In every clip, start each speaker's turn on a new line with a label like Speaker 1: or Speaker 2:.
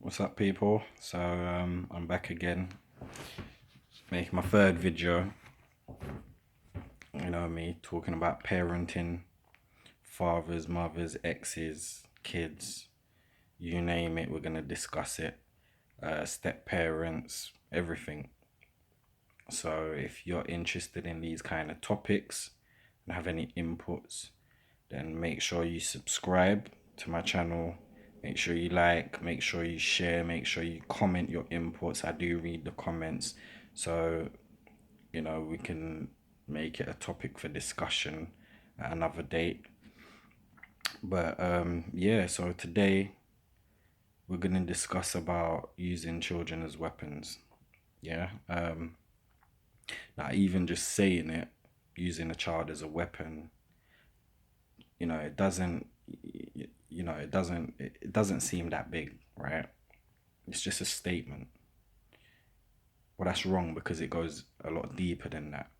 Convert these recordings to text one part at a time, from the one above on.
Speaker 1: What's up, people? I'm back again, making my third video. Me talking about parenting, fathers, mothers, exes, kids, you name it. We're gonna discuss it. Step parents, everything. So if you're interested in these kind of topics and have any inputs, then make sure you subscribe to my channel. Make sure you like, make sure you share, make sure you comment your inputs. I do read the comments. So, we can make it a topic for discussion at another date. But yeah, so today we're going to discuss about using children as weapons. Yeah. Now, even just saying it, using a child as a weapon, it doesn't it doesn't seem that big, right? It's just a statement. Well, that's wrong because it goes a lot deeper than that.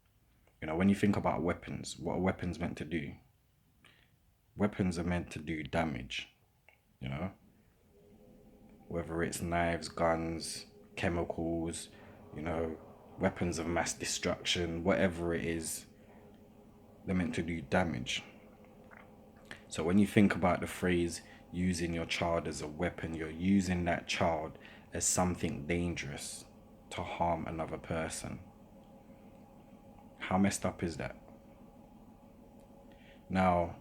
Speaker 1: When you think about weapons, what are weapons meant to do? Weapons are meant to do damage, you know, whether it's knives, guns, chemicals, you know, weapons of mass destruction, whatever it is, they're meant to do damage. So when you think about the phrase using your child as a weapon, you're using that child as something dangerous to harm another person. How messed up is that? Now,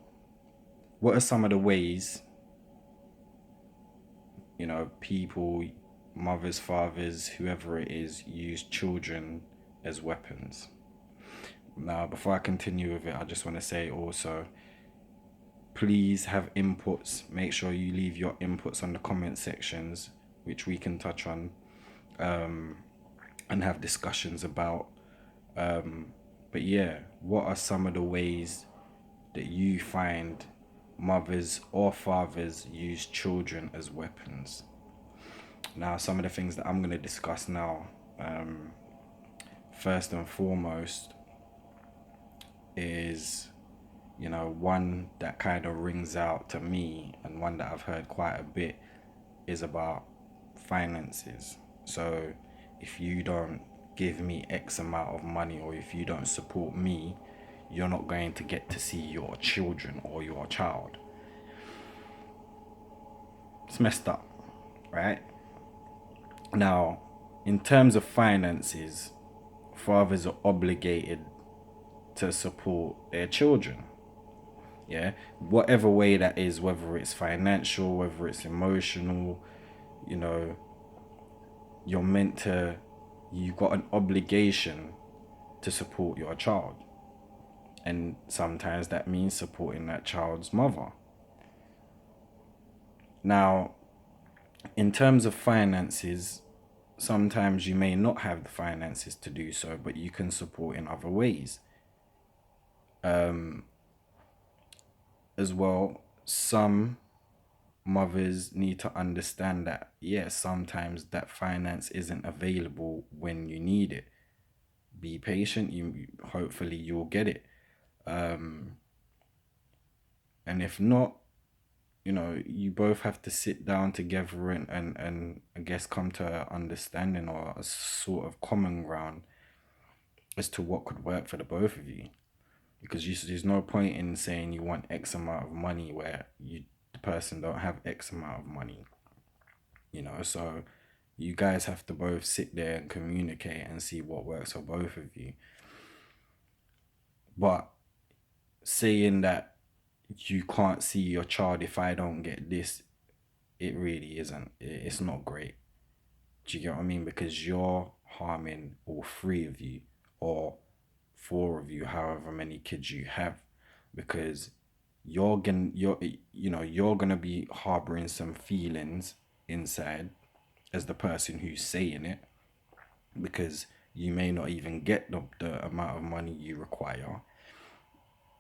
Speaker 1: what are some of the ways, people, mothers, fathers, whoever it is, use children as weapons? Now, before I continue with it, I just want to say also, please have inputs. Make sure you leave your inputs on the comment sections, which we can touch on and have discussions about. But yeah, what are some of the ways that you find mothers or fathers use children as weapons? Now, some of the things that I'm going to discuss now, first and foremost, is one that kind of rings out to me and one that I've heard quite a bit is about finances. So if you don't give me X amount of money, or if you don't support me, you're not going to get to see your children or your child. It's messed up, right? Now, in terms of finances, fathers are obligated to support their children. Yeah, whatever way that is, whether it's financial, whether it's emotional, you know, you're meant to, you've got an obligation to support your child. And sometimes that means supporting that child's mother. Now, in terms of finances, sometimes you may not have the finances to do so, but you can support in other ways. As well, some mothers need to understand that, yes, sometimes that finance isn't available when you need it. Be patient, hopefully you'll get it. And if not, you both have to sit down together and I guess come to an understanding or a sort of common ground as to what could work for the both of you. Because there's no point in saying you want X amount of money where the person don't have X amount of money. So you guys have to both sit there and communicate and see what works for both of you. But saying that you can't see your child if I don't get this, it really isn't. It's not great. Do you get what I mean? Because you're harming all three of you or four of you, however many kids you have, because you're gonna be harboring some feelings inside as the person who's saying it, because you may not even get the amount of money you require.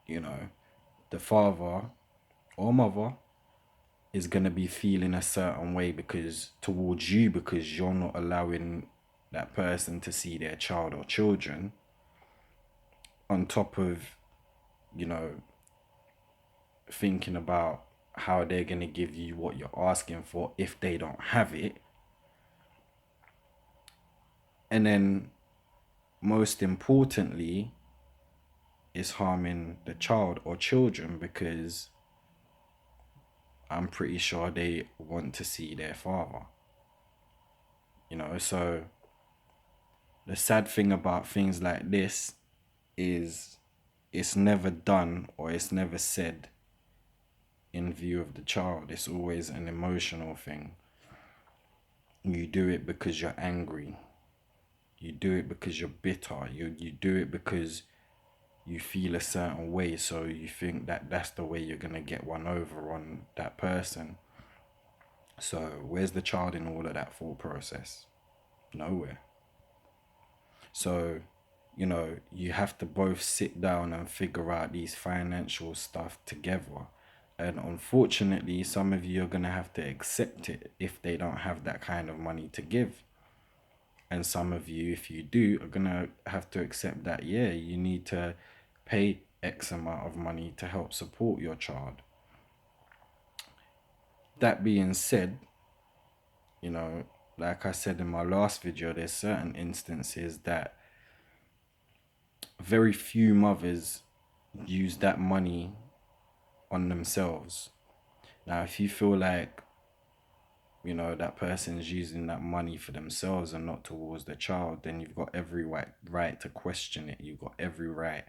Speaker 1: The father or mother is going to be feeling a certain way because towards you, because you're not allowing that person to see their child or children, on top of you know thinking about how they're going to give you what you're asking for if they don't have it, And then most importantly, is harming the child or children, because I'm pretty sure they want to see their father. So the sad thing about things like this is it's never done or it's never said in view of the child. It's always an emotional thing. You do it because you're angry. You do it because you're bitter. You do it because you feel a certain way, so you think that that's the way you're going to get one over on that person. So where's the child in all of that thought process? Nowhere. So, you have to both sit down and figure out these financial stuff together. And unfortunately, some of you are going to have to accept it if they don't have that kind of money to give. And some of you, if you do, are going to have to accept that, yeah, you need to pay X amount of money to help support your child. That being said, like I said in my last video, there's certain instances that very few mothers use that money on themselves. Now, if you feel like, that person is using that money for themselves and not towards the child, then you've got every right to question it. You've got every right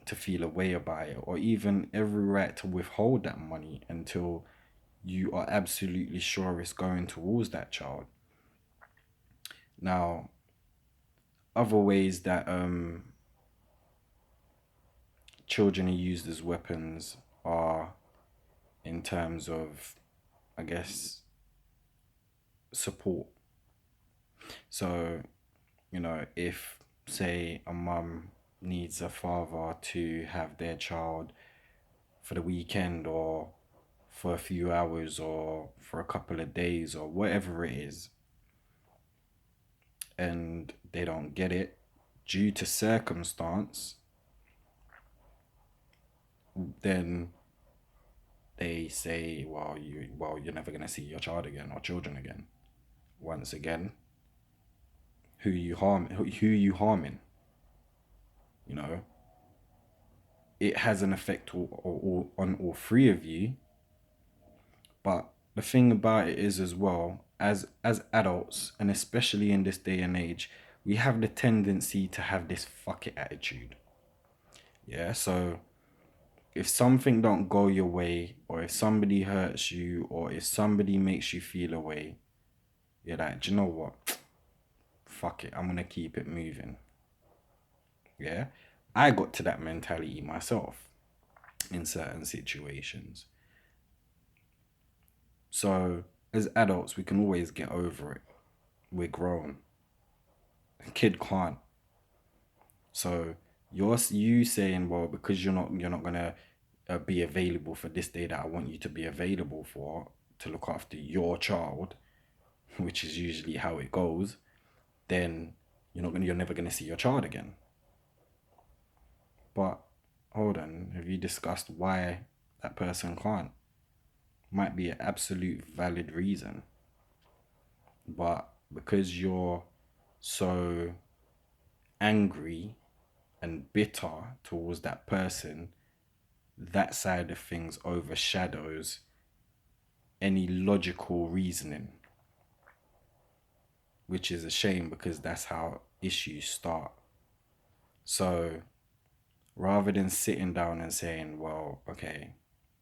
Speaker 1: to feel a way about it, or even every right to withhold that money until you are absolutely sure it's going towards that child. Now, other ways that children are used as weapons are in terms of, I guess, support. So, if, say, a mum needs a father to have their child for the weekend or for a few hours or for a couple of days or whatever it is, and they don't get it due to circumstance, then they say, you're never gonna see your child again or children again. Once again, who you harming? It has an effect on all three of you. But the thing about it is, as well, as adults, and especially in this day and age, we have the tendency to have this fuck it attitude. Yeah, so if something don't go your way, or if somebody hurts you, or if somebody makes you feel away, you're like, do you know what? Fuck it, I'm gonna keep it moving. Yeah, I got to that mentality myself in certain situations. So as adults, we can always get over it. We're grown. A kid can't. So you saying, well, because you're not gonna be available for this day that I want you to be available for to look after your child, which is usually how it goes, then you're never gonna see your child again. But hold on, have you discussed why that person can't? Might be an absolute valid reason, but because you're so angry and bitter towards that person, that side of things overshadows any logical reasoning, which is a shame because that's how issues start. So rather than sitting down and saying, well, okay,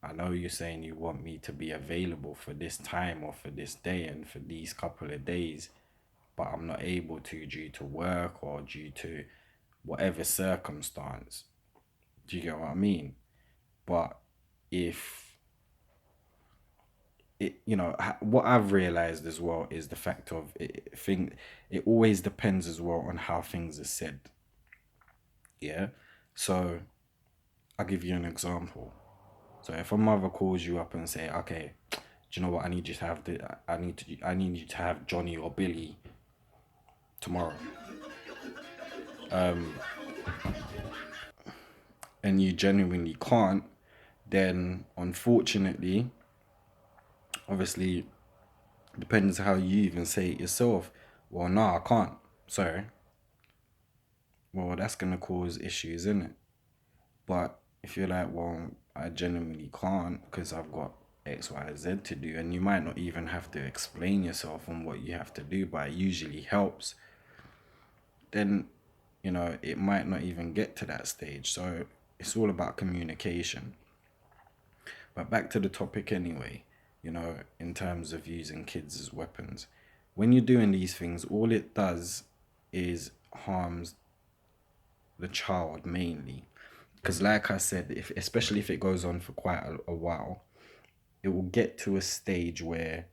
Speaker 1: I know you're saying you want me to be available for this time or for this day and for these couple of days, but I'm not able to due to work or due to whatever circumstance. Do you get what I mean? But if what I've realized as well is the fact of it always depends as well on how things are said. Yeah. So I'll give you an example. So if a mother calls you up and say, okay, do you know what, I need you to have I need you to have Johnny or Billy tomorrow. And you genuinely can't, then unfortunately, obviously, depends how you even say it yourself. Well, no, I can't. So, well, that's gonna cause issues, isn't it? But if you're like, well, I genuinely can't because I've got X, Y, Z to do, and you might not even have to explain yourself on what you have to do, but it usually helps, then, it might not even get to that stage. So it's all about communication. But back to the topic anyway, in terms of using kids as weapons. When you're doing these things, all it does is harms the child mainly. Because like I said, if especially if it goes on for quite a while, it will get to a stage where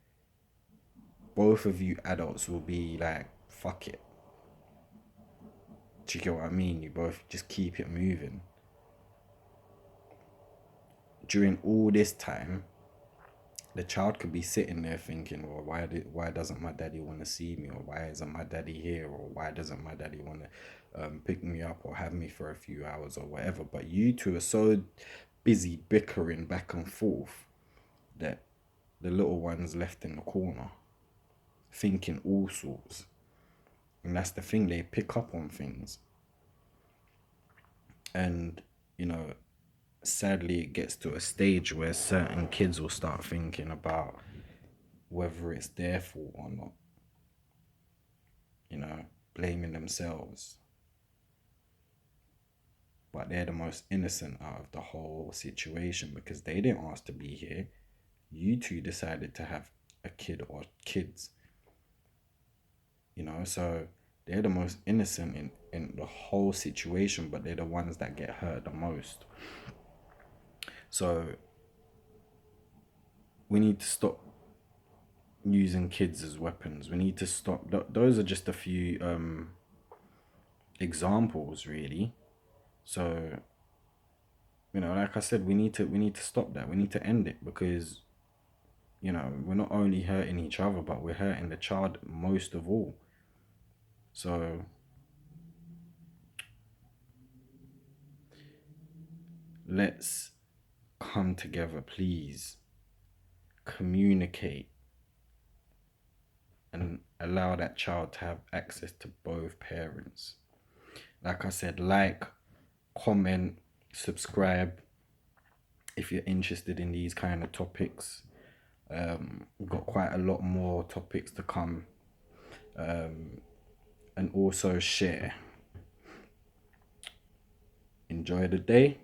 Speaker 1: both of you adults will be like, fuck it. Do you get what I mean? You both just keep it moving. During all this time, the child could be sitting there thinking, well, why doesn't my daddy want to see me, or why isn't my daddy here, or why doesn't my daddy want to pick me up or have me for a few hours or whatever. But you two are so busy bickering back and forth that the little one's left in the corner thinking all sorts. And that's the thing, they pick up on things. And, you know, sadly, it gets to a stage where certain kids will start thinking about whether it's their fault or not, blaming themselves. But they're the most innocent out of the whole situation because they didn't ask to be here. You two decided to have a kid or kids, so they're the most innocent in the whole situation, but they're the ones that get hurt the most. So we need to stop using kids as weapons. We need to stop. Those are just a few examples, really. So, like I said, we need to stop that. We need to end it because we're not only hurting each other, but we're hurting the child most of all. So let's come together, please. Communicate and allow that child to have access to both parents. Like I said, like, comment, subscribe if you're interested in these kind of topics. We've got quite a lot more topics to come. And also share. Enjoy the day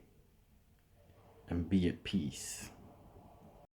Speaker 1: and be at peace.